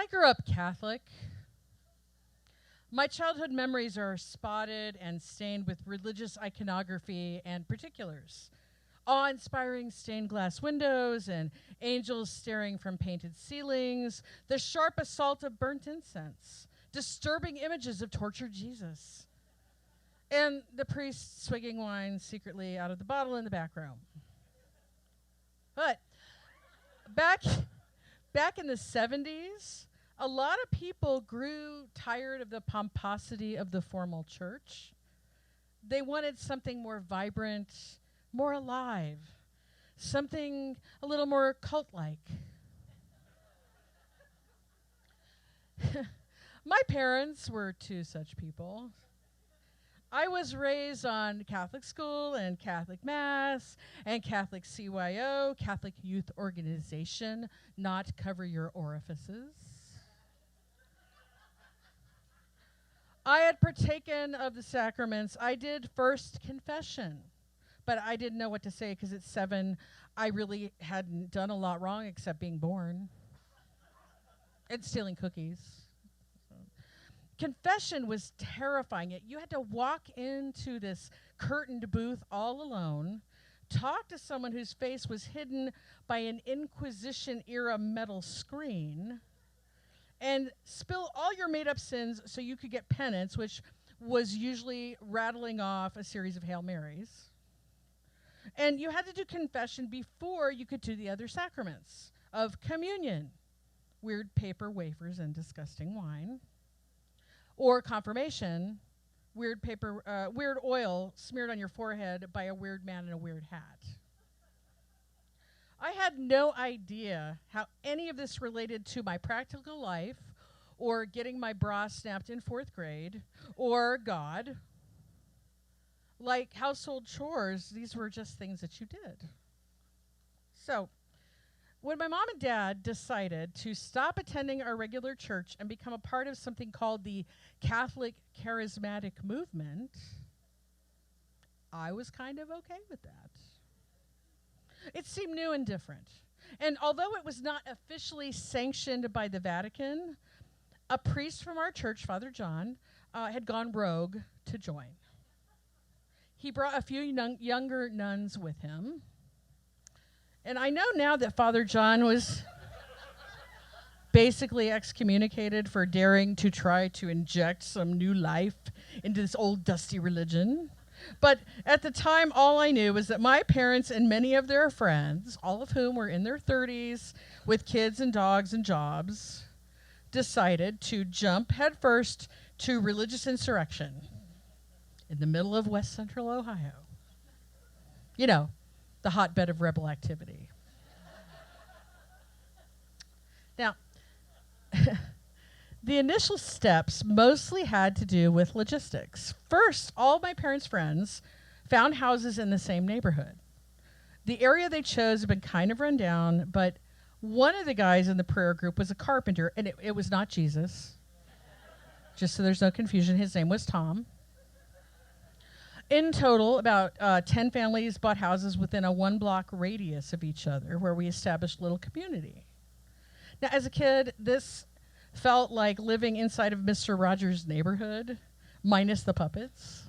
I grew up Catholic. My childhood memories are spotted and stained with religious iconography and particulars. Awe-inspiring stained glass windows and angels staring from painted ceilings, the sharp assault of burnt incense, disturbing images of tortured Jesus, and the priest swigging wine secretly out of the bottle in the back room. But back in the 70s, a lot of people grew tired of the pomposity of the formal church. They wanted something more vibrant, more alive, something a little more cult-like. My parents were two such people. I was raised on Catholic school and Catholic Mass and Catholic CYO, Catholic Youth Organization, not cover your orifices. I had partaken of the sacraments. I did first confession, but I didn't know what to say because at 7, I really hadn't done a lot wrong except being born and stealing cookies. Confession was terrifying. You had to walk into this curtained booth all alone, talk to someone whose face was hidden by an Inquisition-era metal screen, and spill all your made-up sins so you could get penance, which was usually rattling off a series of Hail Marys. And you had to do confession before you could do the other sacraments of communion, weird paper wafers and disgusting wine, or confirmation, weird oil smeared on your forehead by a weird man in a weird hat. I had no idea how any of this related to my practical life or getting my bra snapped in 4th grade or God. Like household chores, these were just things that you did. So, when my mom and dad decided to stop attending our regular church and become a part of something called the Catholic Charismatic Movement, I was kind of okay with that. It seemed new and different. And although it was not officially sanctioned by the Vatican, a priest from our church, Father John, had gone rogue to join. He brought a few younger nuns with him. And I know now that Father John was basically excommunicated for daring to try to inject some new life into this old dusty religion. But at the time, all I knew was that my parents and many of their friends, all of whom were in their 30s with kids and dogs and jobs, decided to jump headfirst to religious insurrection in the middle of West Central Ohio. You know, the hotbed of rebel activity. Now, the initial steps mostly had to do with logistics. First, all my parents' friends found houses in the same neighborhood. The area they chose had been kind of run down, but one of the guys in the prayer group was a carpenter, and it was not Jesus. Just so there's no confusion, his name was Tom. In total, about 10 families bought houses within a 1-block radius of each other, where we established a little community. Now, as a kid, this felt like living inside of Mr. Rogers' neighborhood, minus the puppets.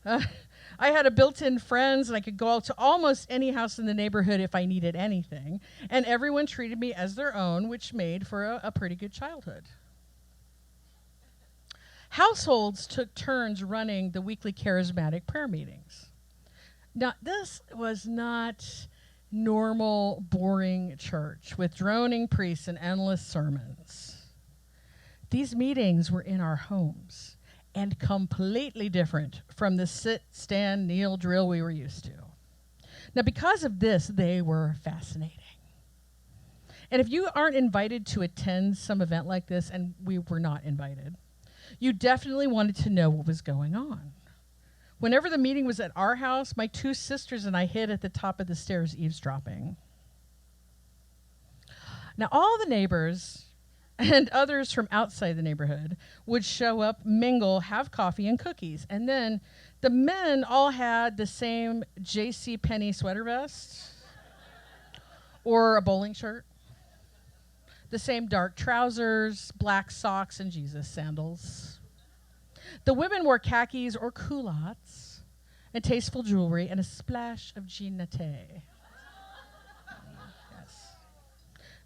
I had a built-in friends, and I could go out to almost any house in the neighborhood if I needed anything, and everyone treated me as their own, which made for a pretty good childhood. Households took turns running the weekly charismatic prayer meetings. Now, this was not normal, boring church with droning priests and endless sermons. These meetings were in our homes and completely different from the sit, stand, kneel drill we were used to. Now, because of this, they were fascinating. And if you aren't invited to attend some event like this, and we were not invited, you definitely wanted to know what was going on. Whenever the meeting was at our house, my 2 sisters and I hid at the top of the stairs eavesdropping. Now, all the neighbors and others from outside the neighborhood would show up, mingle, have coffee and cookies. And then the men all had the same J.C. Penney sweater vest or a bowling shirt. The same dark trousers, black socks, and Jesus sandals. The women wore khakis or culottes and tasteful jewelry and a splash of jean nete. Yes.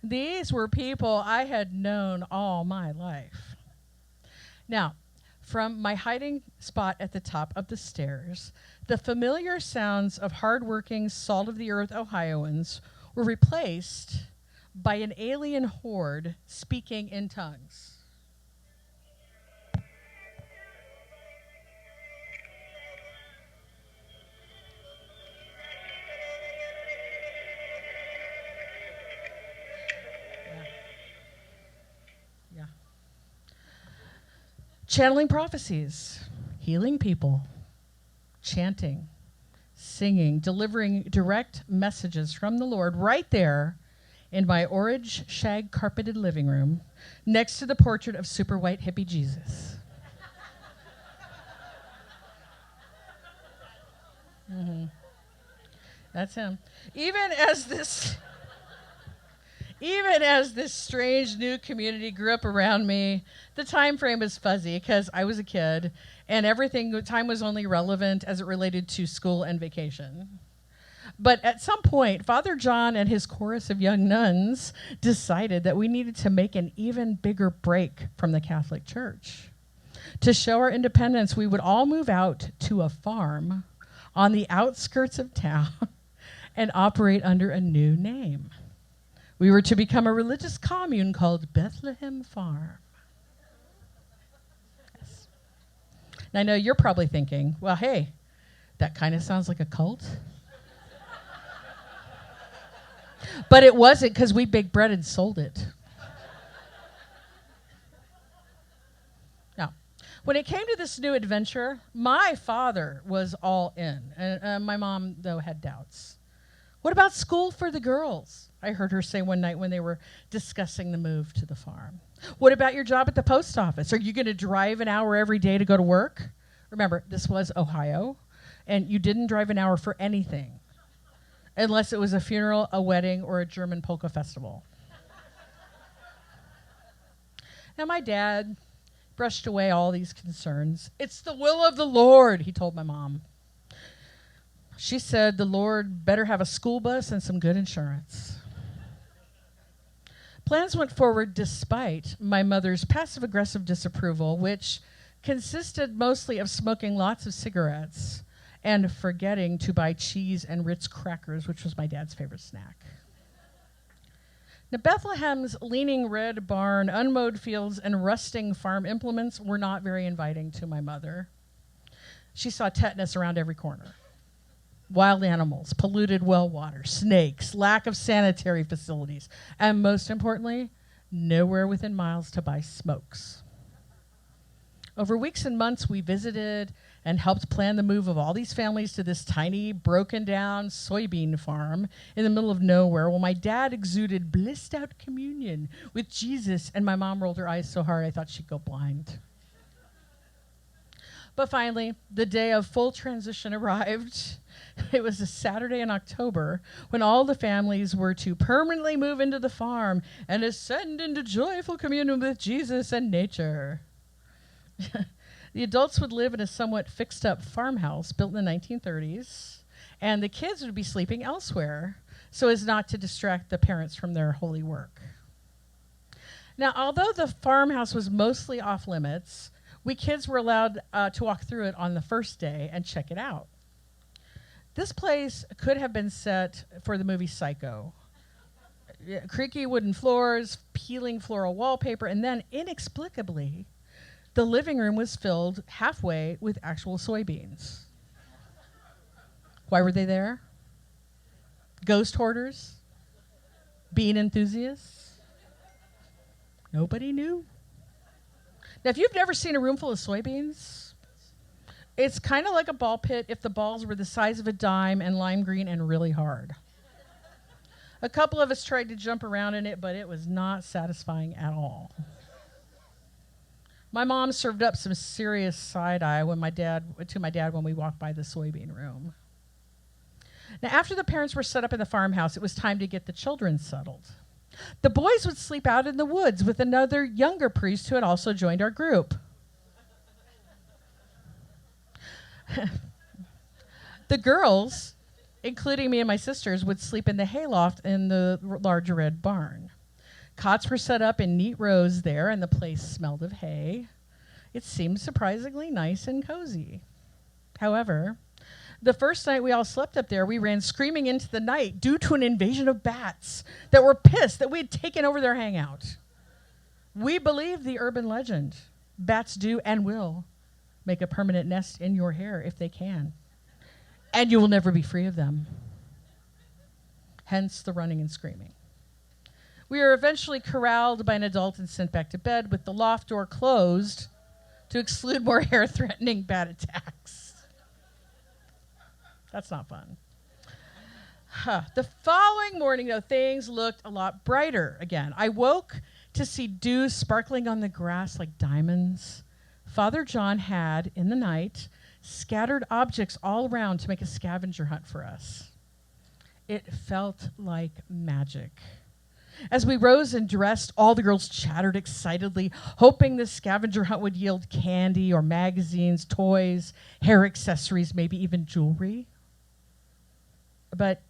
These were people I had known all my life. Now, from my hiding spot at the top of the stairs, the familiar sounds of hardworking, salt-of-the-earth Ohioans were replaced by an alien horde speaking in tongues. Yeah. Channeling prophecies, healing people, chanting, singing, delivering direct messages from the Lord right there in my orange shag carpeted living room next to the portrait of super white hippie Jesus. Mm-hmm. That's him. Even as this strange new community grew up around me, the time frame is fuzzy because I was a kid and time was only relevant as it related to school and vacation. But at some point, Father John and his chorus of young nuns decided that we needed to make an even bigger break from the Catholic Church. To show our independence, we would all move out to a farm on the outskirts of town and operate under a new name. We were to become a religious commune called Bethlehem Farm. Yes. Now, I know you're probably thinking, well, hey, that kind of sounds like a cult. But it wasn't, because we baked bread and sold it. Now, when it came to this new adventure, my father was all in. And my mom, though, had doubts. What about school for the girls? I heard her say one night when they were discussing the move to the farm. What about your job at the post office? Are you going to drive an hour every day to go to work? Remember, this was Ohio, and you didn't drive an hour for anything, unless it was a funeral, a wedding, or a German polka festival. Now, my dad brushed away all these concerns. It's the will of the Lord, he told my mom. She said the Lord better have a school bus and some good insurance. Plans went forward despite my mother's passive-aggressive disapproval, which consisted mostly of smoking lots of cigarettes and forgetting to buy cheese and Ritz crackers, which was my dad's favorite snack. Now, Bethlehem's leaning red barn, unmowed fields, and rusting farm implements were not very inviting to my mother. She saw tetanus around every corner. Wild animals, polluted well water, snakes, lack of sanitary facilities, and most importantly, nowhere within miles to buy smokes. Over weeks and months, we visited and helped plan the move of all these families to this tiny, broken-down soybean farm in the middle of nowhere, while my dad exuded blissed-out communion with Jesus, and my mom rolled her eyes so hard I thought she'd go blind. But finally, the day of full transition arrived. It was a Saturday in October when all the families were to permanently move into the farm and ascend into joyful communion with Jesus and nature. The adults would live in a somewhat fixed-up farmhouse built in the 1930s, and the kids would be sleeping elsewhere so as not to distract the parents from their holy work. Now, although the farmhouse was mostly off-limits, we kids were allowed to walk through it on the first day and check it out. This place could have been set for the movie Psycho. Creaky wooden floors, peeling floral wallpaper, and then, inexplicably, the living room was filled halfway with actual soybeans. Why were they there? Ghost hoarders? Bean enthusiasts? Nobody knew. Now, if you've never seen a room full of soybeans, it's kind of like a ball pit if the balls were the size of a dime and lime green and really hard. A couple of us tried to jump around in it, but it was not satisfying at all. My mom served up some serious side-eye to my dad when we walked by the soybean room. Now, after the parents were set up in the farmhouse, it was time to get the children settled. The boys would sleep out in the woods with another younger priest who had also joined our group. The girls, including me and my sisters, would sleep in the hayloft in the large red barn. Cots were set up in neat rows there, and the place smelled of hay. It seemed surprisingly nice and cozy. However, the first night we all slept up there, we ran screaming into the night due to an invasion of bats that were pissed that we had taken over their hangout. We believed the urban legend. Bats do and will make a permanent nest in your hair if they can. And you will never be free of them. Hence the running and screaming. We were eventually corralled by an adult and sent back to bed with the loft door closed to exclude more hair-threatening bat attacks. That's not fun. The following morning, though, things looked a lot brighter again. I woke to see dew sparkling on the grass like diamonds. Father John had, in the night, scattered objects all around to make a scavenger hunt for us. It felt like magic. As we rose and dressed, all the girls chattered excitedly, hoping the scavenger hunt would yield candy or magazines, toys, hair accessories, maybe even jewelry. But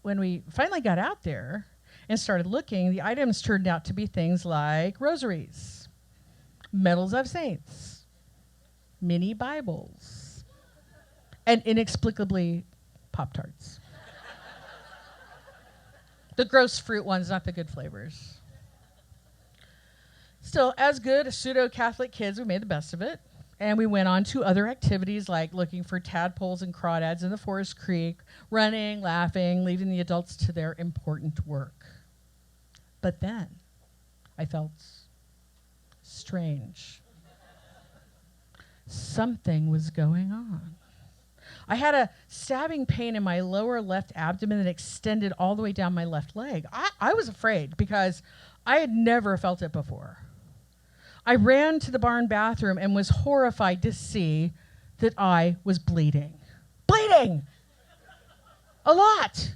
when we finally got out there and started looking, the items turned out to be things like rosaries, medals of saints, mini Bibles, and inexplicably Pop-Tarts. The gross fruit ones, not the good flavors. Still, as good pseudo-Catholic kids, we made the best of it. And we went on to other activities like looking for tadpoles and crawdads in the forest creek, running, laughing, leaving the adults to their important work. But then I felt strange. Something was going on. I had a stabbing pain in my lower left abdomen that extended all the way down my left leg. I was afraid because I had never felt it before. I ran to the barn bathroom and was horrified to see that I was bleeding. Bleeding! A lot.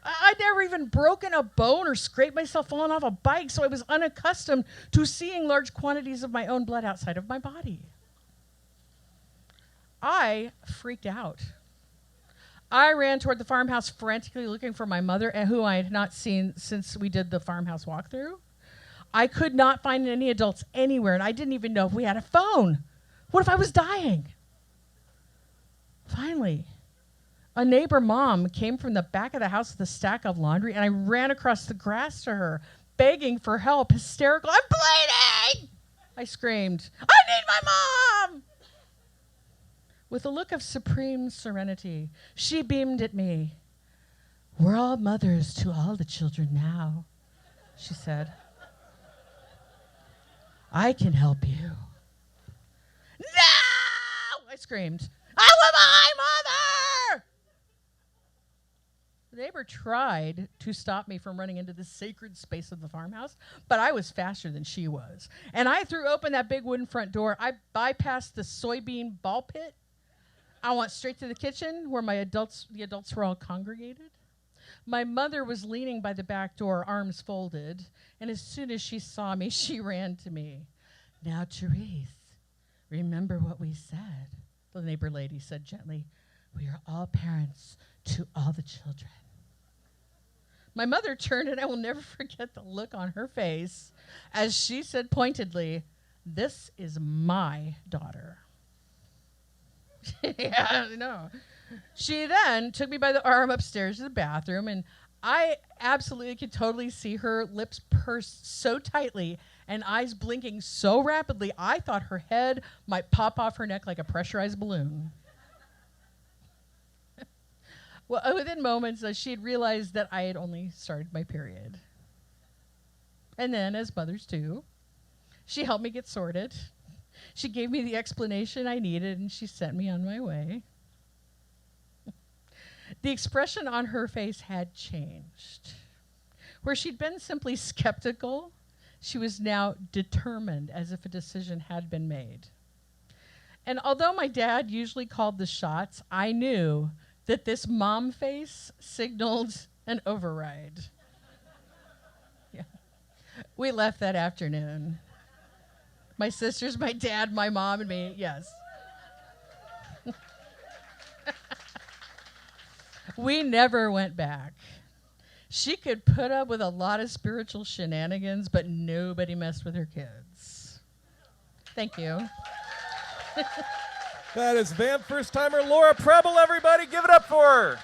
I'd never even broken a bone or scraped myself falling off a bike, so I was unaccustomed to seeing large quantities of my own blood outside of my body. I freaked out. I ran toward the farmhouse frantically looking for my mother, who I had not seen since we did the farmhouse walkthrough. I could not find any adults anywhere, and I didn't even know if we had a phone. What if I was dying? Finally, a neighbor mom came from the back of the house with a stack of laundry, and I ran across the grass to her, begging for help, hysterical. I'm bleeding! I screamed. I need my mom! With a look of supreme serenity, she beamed at me. We're all mothers to all the children now, she said. I can help you. No! I screamed. I want my mother! The neighbor tried to stop me from running into the sacred space of the farmhouse, but I was faster than she was. And I threw open that big wooden front door. I bypassed the soybean ball pit. I went straight to the kitchen where the adults were all congregated. My mother was leaning by the back door, arms folded, and as soon as she saw me, she ran to me. Now, Therese, remember what we said, the neighbor lady said gently. We are all parents to all the children. My mother turned, and I will never forget the look on her face as she said pointedly, this is my daughter. Yeah, I know. She then took me by the arm upstairs to the bathroom, and I absolutely could totally see her lips pursed so tightly and eyes blinking so rapidly, I thought her head might pop off her neck like a pressurized balloon. Well, within moments, she had realized that I had only started my period. And then, as mothers do, she helped me get sorted. She gave me the explanation I needed, and she sent me on my way. The expression on her face had changed. Where she'd been simply skeptical, she was now determined, as if a decision had been made. And although my dad usually called the shots, I knew that this mom face signaled an override. We left that afternoon. My sisters, my dad, my mom, and me, yes. We never went back. She could put up with a lot of spiritual shenanigans, but nobody messed with her kids. Thank you. That is VAMP first-timer Laura Preble, everybody. Give it up for her.